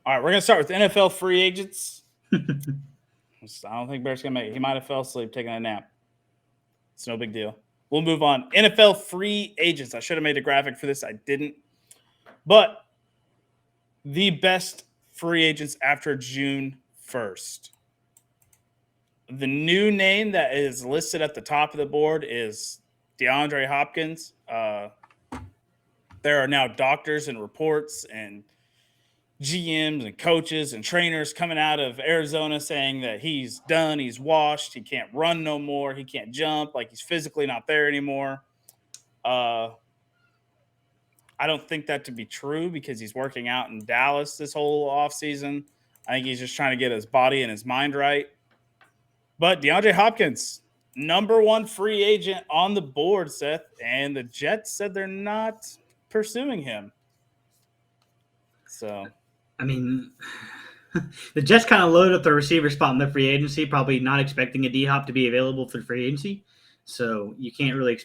All right, we're gonna start with NFL free agents. I don't think Bear's gonna make it. He might have fell asleep taking a nap. It's no big deal. We'll move on. NFL free agents. I should have made a graphic for this. I didn't. But the best free agents after June 1st. The new name that is listed at the top of the board is DeAndre Hopkins. There are now doctors and reports and GMs and coaches and trainers coming out of Arizona saying that he's done, he's washed, he can't run no more, he can't jump, like he's physically not there anymore. I don't think that to be true because he's working out in Dallas this whole offseason. I think he's just trying to get his body and his mind right. But DeAndre Hopkins, number one free agent on the board, Seth, and the Jets said they're not pursuing him. So, I mean, the Jets kind of loaded up the receiver spot in the free agency, probably not expecting a D-Hop to be available for the free agency. So you can't really,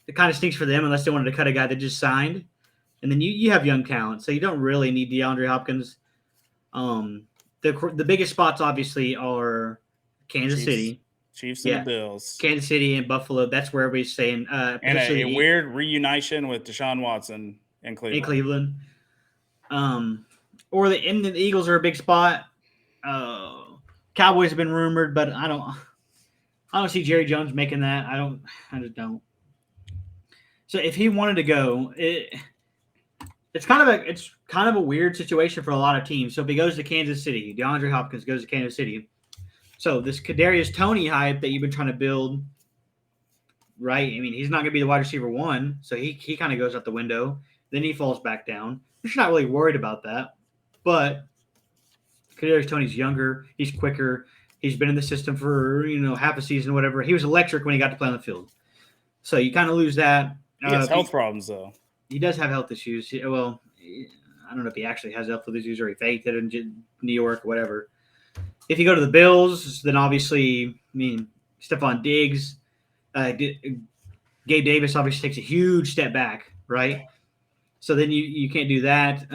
it kind of stinks for them unless they wanted to cut a guy that just signed. And then you have young talent, so you don't really need DeAndre Hopkins. The biggest spots obviously are Kansas City. Chiefs and the Bills. Kansas City and Buffalo. That's where everybody's saying. And a weird reunition with Deshaun Watson in Cleveland. Or the Eagles are a big spot. Cowboys have been rumored, but I don't see Jerry Jones making that. I just don't. So if he wanted to go, it's kind of a weird situation for a lot of teams. So if he goes to Kansas City, DeAndre Hopkins goes to Kansas City. So this Kadarius Toney hype that you've been trying to build, right? I mean, he's not going to be the wide receiver one, so he kind of goes out the window. Then he falls back down. You're not really worried about that. But Kadarius Toney's younger. He's quicker. He's been in the system for, half a season or whatever. He was electric when he got to play on the field. So you kind of lose that. He has health problems, though. He does have health issues. Well, I don't know if he actually has health issues or he faked it in New York or whatever. If you go to the Bills, then obviously, Stephon Diggs, Gabe Davis obviously takes a huge step back, right? So then you can't do that.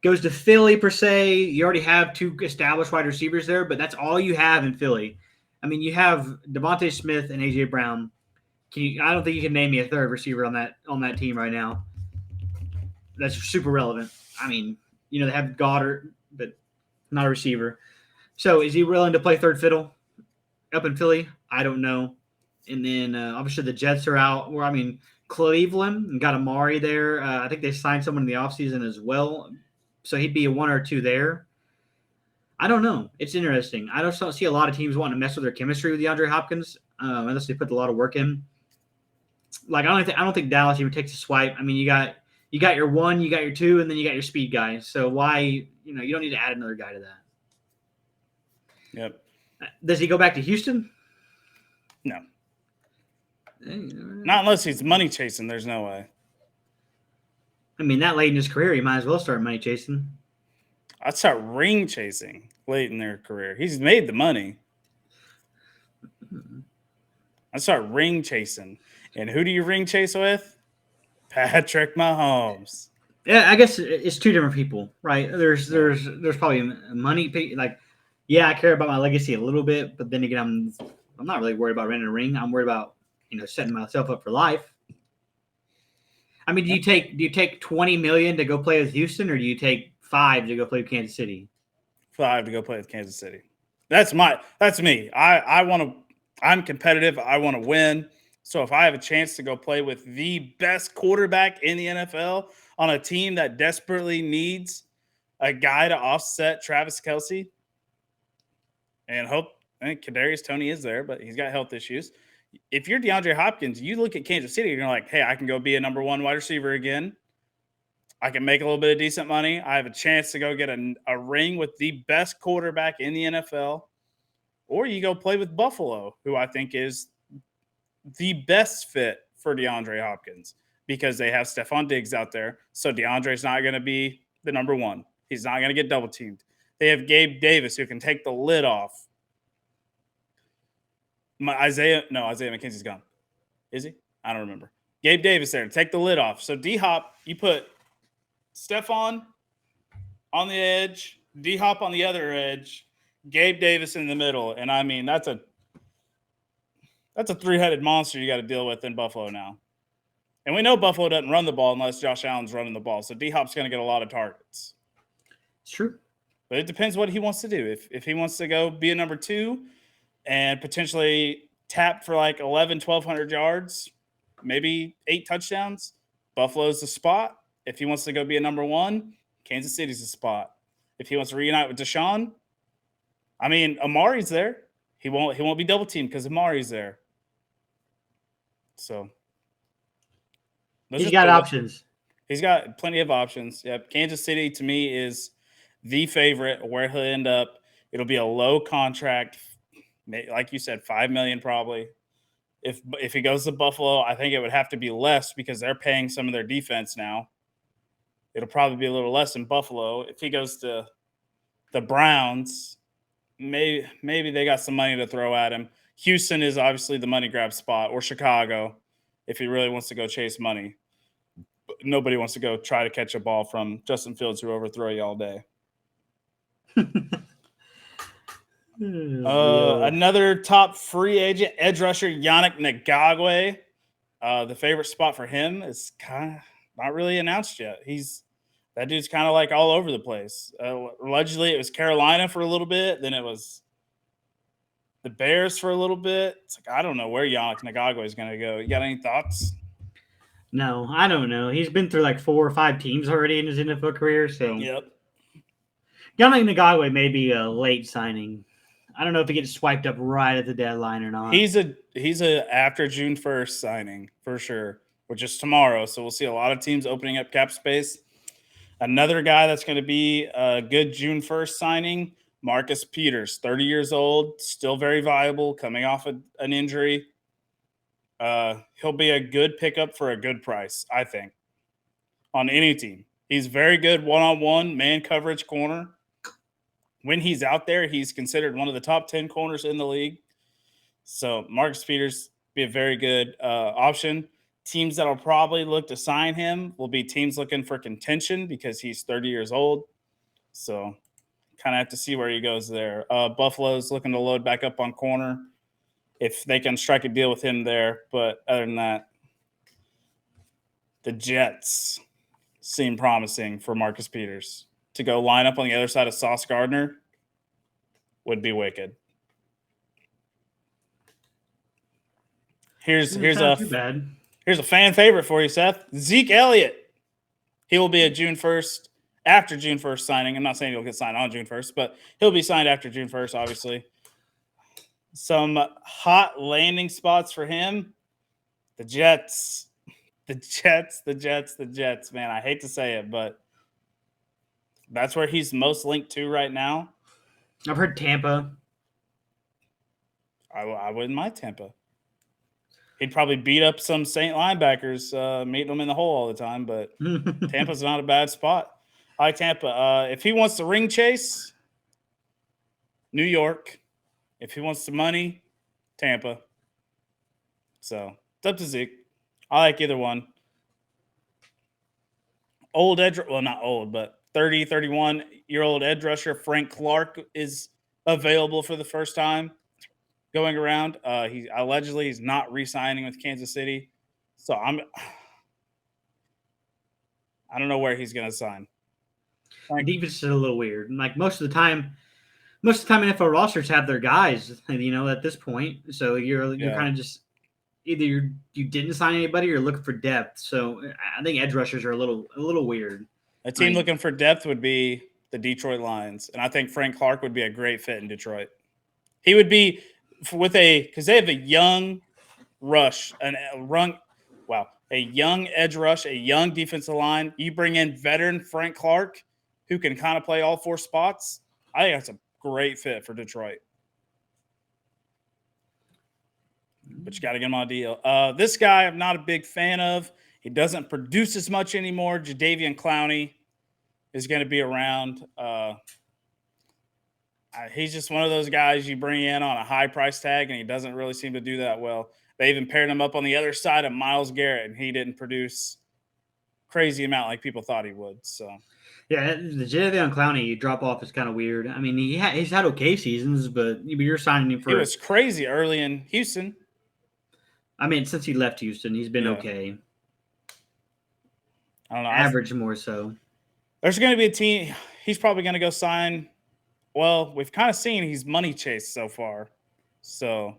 Goes to Philly, per se. You already have two established wide receivers there, but that's all you have in Philly. I mean, you have Devontae Smith and A.J. Brown. I don't think you can name me a third receiver on that team right now. That's super relevant. I mean, they have Goddard, but not a receiver. So is he willing to play third fiddle up in Philly? I don't know. And then obviously the Jets are out. Cleveland and got Amari there. I think they signed someone in the offseason as well. So he'd be a one or two there. I don't know. It's interesting. I don't see a lot of teams wanting to mess with their chemistry with DeAndre Hopkins unless they put a lot of work in. Like I don't think Dallas even takes a swipe. I mean, you got your one, you got your two, and then you got your speed guy. So why you don't need to add another guy to that. Yep. Does he go back to Houston? No. Not unless he's money chasing. There's no way. I mean, that late in his career, he might as well start money chasing. I'd start ring chasing late in their career. He's made the money. I'd start ring chasing. And who do you ring chase with? Patrick Mahomes. Yeah, I guess it's two different people, right? There's probably money. Like, yeah, I care about my legacy a little bit, but then again, I'm not really worried about renting a ring. I'm worried about setting myself up for life. I mean, do you take $20 million to go play with Houston, or do you take $5 to go play with Kansas City? $5 to go play with Kansas City. That's me. I'm competitive. I want to win. So if I have a chance to go play with the best quarterback in the NFL on a team that desperately needs a guy to offset Travis Kelce, and I think Kadarius Toney is there, but he's got health issues. If you're DeAndre Hopkins, you look at Kansas City and you're like, hey, I can go be a number one wide receiver again. I can make a little bit of decent money. I have a chance to go get a ring with the best quarterback in the NFL. Or you go play with Buffalo, who I think is the best fit for DeAndre Hopkins because they have Stephon Diggs out there. So DeAndre's not going to be the number one. He's not going to get double teamed. They have Gabe Davis who can take the lid off. Isaiah McKenzie's gone. Is he? I don't remember. Gabe Davis there to take the lid off. So D-Hop, you put Stephon on the edge, D Hop on the other edge, Gabe Davis in the middle, and I mean that's a three-headed monster you got to deal with in Buffalo now. And we know Buffalo doesn't run the ball unless Josh Allen's running the ball, so D Hop's going to get a lot of targets. It's true. But it depends what he wants to do. If he wants to go be a number 2 and potentially tap for like 1,200 yards, maybe 8 touchdowns, Buffalo's the spot. If he wants to go be a number 1, Kansas City's the spot. If he wants to reunite with Deshaun, I mean, Amari's there. He won't be double teamed because Amari's there. So he's got options. He's got plenty of options. Yep. Kansas City to me is the favorite. Where he'll end up, it'll be a low contract, like you said, $5 million probably. If he goes to Buffalo, I think it would have to be less because they're paying some of their defense now. It'll probably be a little less in Buffalo. If he goes to the Browns, maybe they got some money to throw at him. Houston is obviously the money grab spot, or Chicago if he really wants to go chase money. But nobody wants to go try to catch a ball from Justin Fields who overthrow you all day. Another top free agent edge rusher, Yannick Ngakoue. The favorite spot for him is kind of not really announced yet. That dude's kind of like all over the place. Allegedly, it was Carolina for a little bit, then it was the Bears for a little bit. It's like I don't know where Yannick Ngakoue is going to go. You got any thoughts? No, I don't know. He's been through like 4 or 5 teams already in his NFL career. So yep. Yannick Ngakoue may be a late signing. I don't know if he gets swiped up right at the deadline or not. He's a after June 1st signing for sure, which is tomorrow. So we'll see a lot of teams opening up cap space. Another guy that's going to be a good June 1st signing, Marcus Peters, 30 years old, still very viable, coming off an injury. He'll be a good pickup for a good price, I think, on any team. He's very good one-on-one man coverage corner. When he's out there, he's considered one of the top 10 corners in the league. So Marcus Peters be a very good option. Teams that will probably look to sign him will be teams looking for contention because he's 30 years old. So kind of have to see where he goes there. Buffalo's looking to load back up on corner if they can strike a deal with him there. But other than that, the Jets seem promising for Marcus Peters. To go line up on the other side of Sauce Gardner would be wicked. Here's a fan favorite for you, Seth. Zeke Elliott. He will be a after June 1st signing. I'm not saying he'll get signed on June 1st, but he'll be signed after June 1st, obviously. Some hot landing spots for him. The Jets. The Jets, man. I hate to say it, but that's where he's most linked to right now. I've heard Tampa. I wouldn't mind Tampa. He'd probably beat up some Saint linebackers, meeting them in the hole all the time, but Tampa's not a bad spot. I like Tampa. If he wants the ring chase, New York. If he wants the money, Tampa. So it's up to Zeke. I like either one. Old edge, well, not old, but 30, 31-year-old edge rusher Frank Clark is available for the first time going around. He's not re-signing with Kansas City. So I don't know where he's going to sign. Defense is a little weird. Like most of the time NFL rosters have their guys, at this point. So you're kind of just either you didn't sign anybody or looking for depth. So I think edge rushers are a little weird. A team looking for depth would be the Detroit Lions, and I think Frank Clark would be a great fit in Detroit. He would be because they have a young a young edge rush, a young defensive line. You bring in veteran Frank Clark, who can kind of play all 4 spots. I think that's a great fit for Detroit. But you got to get him on a deal. This guy I'm not a big fan of. He doesn't produce as much anymore. Jadeveon Clowney is going to be around. He's just one of those guys you bring in on a high price tag, and he doesn't really seem to do that well. They even paired him up on the other side of Myles Garrett, and he didn't produce crazy amount like people thought he would. So Yeah, the Jadeveon Clowney drop off is kind of weird. I mean, he's had okay seasons, but you're signing him He for. was crazy early in Houston. I mean, since he left Houston, he's been Yeah. okay. I don't know. Average more so. There's going to be a team. He's probably going to go sign. Well, we've kind of seen he's money chased so far. So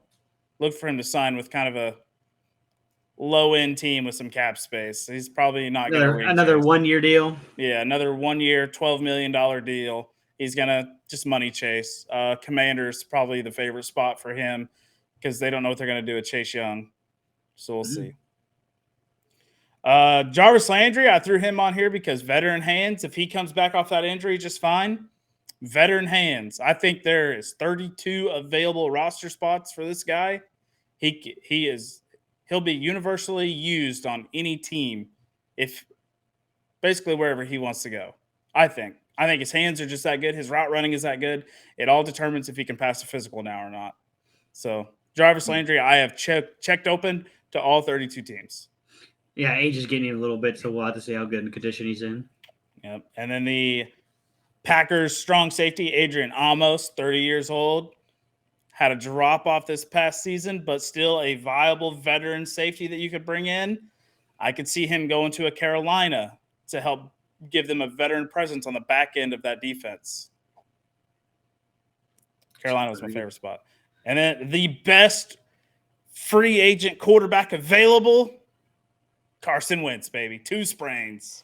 look for him to sign with kind of a low end team with some cap space. He's probably not going to ring Another chase. 1 year deal. Yeah, another 1 year, $12 million deal. He's going to just money chase. Commanders probably the favorite spot for him because they don't know what they're going to do with Chase Young. So we'll see. Jarvis Landry, I threw him on here because veteran hands. If he comes back off that injury, just fine. Veteran hands. I think there is 32 available roster spots for this guy. He'll be universally used on any team, if basically wherever he wants to go. I think his hands are just that good. His route running is that good. It all determines if he can pass the physical now or not. So Jarvis Landry, I have checked open to all 32 teams. Yeah, age is getting him a little bit, so we'll have to see how good in condition he's in. Yep. And then the Packers strong safety, Adrian Amos, 30 years old, had a drop off this past season, but still a viable veteran safety that you could bring in. I could see him going to a Carolina to help give them a veteran presence on the back end of that defense. Carolina was my favorite spot. And then the best free agent quarterback available, Carson Wentz, baby. 2 sprains.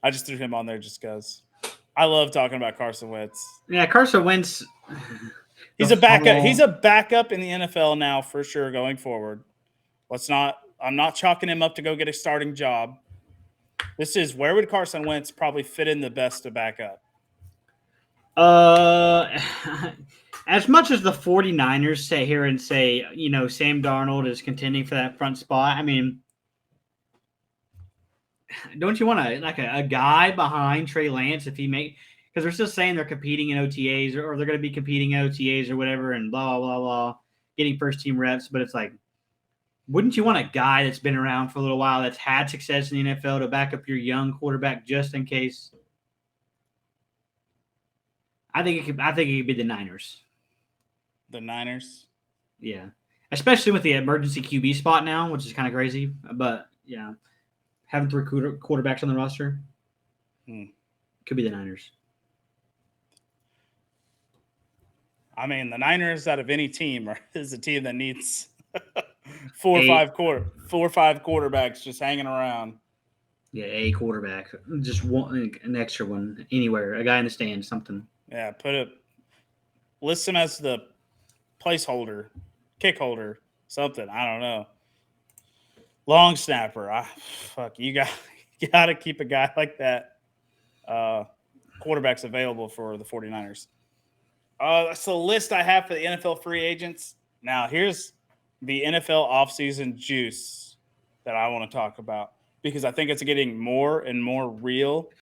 I just threw him on there just because I love talking about Carson Wentz. Yeah, Carson Wentz. He's a backup. He's a backup in the NFL now for sure going forward. I'm not chalking him up to go get a starting job. This is where would Carson Wentz probably fit in the best to back up? As much as the 49ers sit here and say, Sam Darnold is contending for that front spot, I mean, don't you want a guy behind Trey Lance if he because they're still saying they're competing in OTAs or they're going to be competing in OTAs or whatever and blah, blah, blah, getting first team reps. But it's like, wouldn't you want a guy that's been around for a little while that's had success in the NFL to back up your young quarterback just in case? I think it could be the Niners. The Niners? Yeah. Especially with the emergency QB spot now, which is kind of crazy. But, yeah. Having 3 quarterbacks on the roster could be the Niners. I mean, the Niners out of any team is a team that needs 4 or 5 quarterbacks just hanging around. Yeah, a quarterback. Just one, an extra one anywhere. A guy in the stands, something. Yeah, list him as the placeholder, kick holder, something. I don't know. Long snapper. You got to keep a guy like that. Quarterbacks available for the 49ers. That's the list I have for the NFL free agents. Now, here's the NFL offseason juice that I want to talk about because I think it's getting more and more real